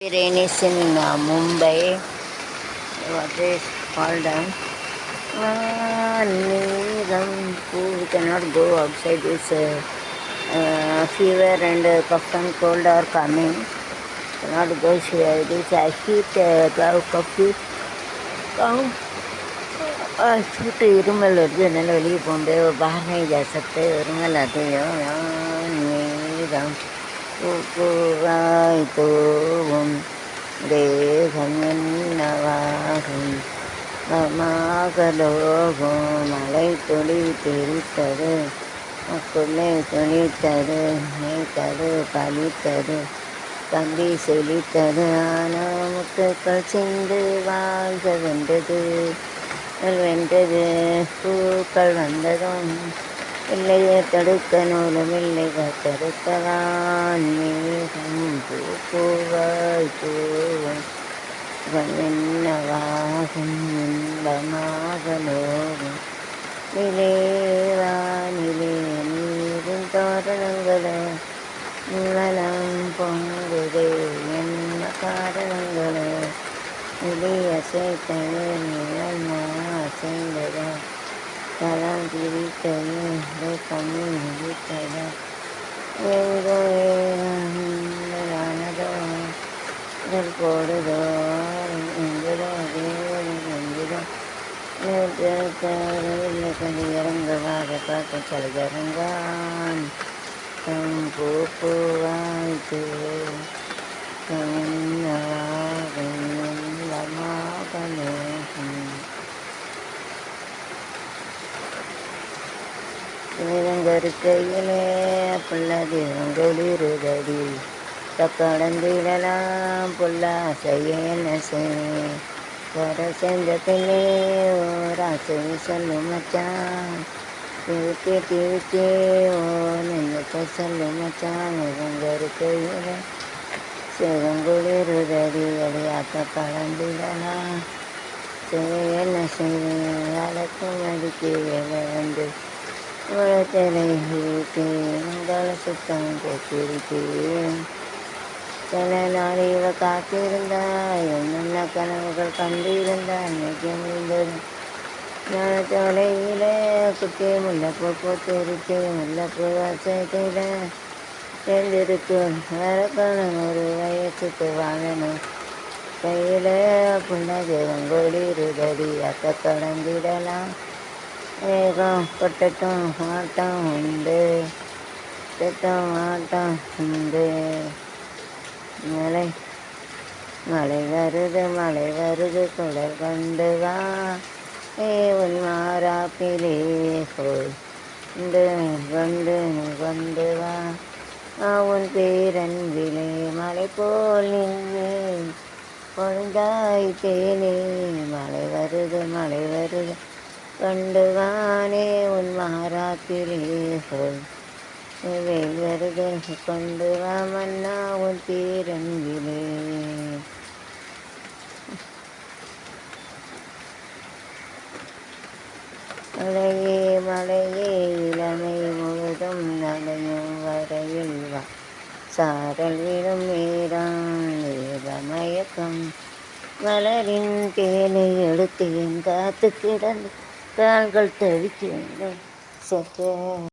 Rain is in Mumbai. What is called Neeram. We cannot go outside. This fever and cough and cold are coming. Cannot go here. This heat, 12 coffee. छूट இருமல் வருது என்னால் வெளியே போக முடியாது बाहर नहीं जा सकते இருமல் आते நேரம் பூவாய் தூவும் தேகம் என்னவாகும் மமாகலோகம் மழை துளி தெரித்தது மக்குள்ளே துணித்தது நீத்தது பலித்தது தம்பி செழித்தது ஆனால் முத்துக்கள் சிந்து வாழ்க வென்றது வென்றது பூக்கள் வந்ததும் இல்லையே தடுக்க நூலும் இல்லை தடுக்கவான் மேகம் பூவாய் பூவும் என்னவாகும் இன்பமாகலோகும் நிலேவா நிலே நீரின் தோரணங்களோ நிவலம் பொங்குதே என்ன காரணங்களோ நிலை அசைத்தது நிழல் அசைந்தது தளம் திரித்தது கண்ணி முடித்தது எங்கோ ஆனதோ இதழ் போடுதோ எங்குதோ எங்குதோ கதி இறங்குவாக பார்க்க சலுகரங்கான் தம் பூவாய்த்து இருக்கையிலே புள்ளது உங்களிருதடி தக்கடந்திடலாம் புல்லா செய்ய என்ன செய்ய செஞ்ச பின்னே ஓராசை சொல்லும் மச்சான் திருப்பி திருப்பி ஓ நின்று சொல்லும் மச்சான் இருக்கையிலே சிவங்குளிருதடி அடியாத்த கலந்திடலாம் செய்ய என்ன செய்வேன் வழக்கும் அடிக்கு வேலை வந்து உலகத்தை உங்களை சுத்தம் கேட்டிருக்கேன் சில நாள் இவ காத்திருந்தா என்னென்ன கனவுகள் கண்டிருந்தா அன்னைக்கு முடிந்தது ஞானத்தோலையில குட்டி முல்லைப்பூ பூத்திருச்சு முல்லைப்பூ வாசத்தையில சேர்ந்திருக்கு வரக்கணும் ஒரு வயசுக்கு வாழணும் கையில் புண்ணகங்கொழி இருதடி அத்த கடந்திடலாம் ஏகம் கொட்டட்டும் ஆட்டம் உண்டு கொட்டட்டும் ஆட்டம் உண்டு மழை மழை வருது குடல் கொண்டு வா உன் மாறாப்பிலே போய் கொண்டு வா உன் பேரன்பிலே மலை போல் நின்று பொழுதாய் தேனே மழை வருது கொண்டு வானே உன் மாறாப்பிலே போய் வெயில் வருது கொண்டு வா மன்னா உன் பேரன்பிலே மழையே இளமை முழுதும் நனையும் வரையில் வா சாரல் விடும் நேரம் மயக்கம் மலரின் தேனை எடுத்து என் காத்து கிடந்து கால்கள் தவிக்கின்றன சற்ற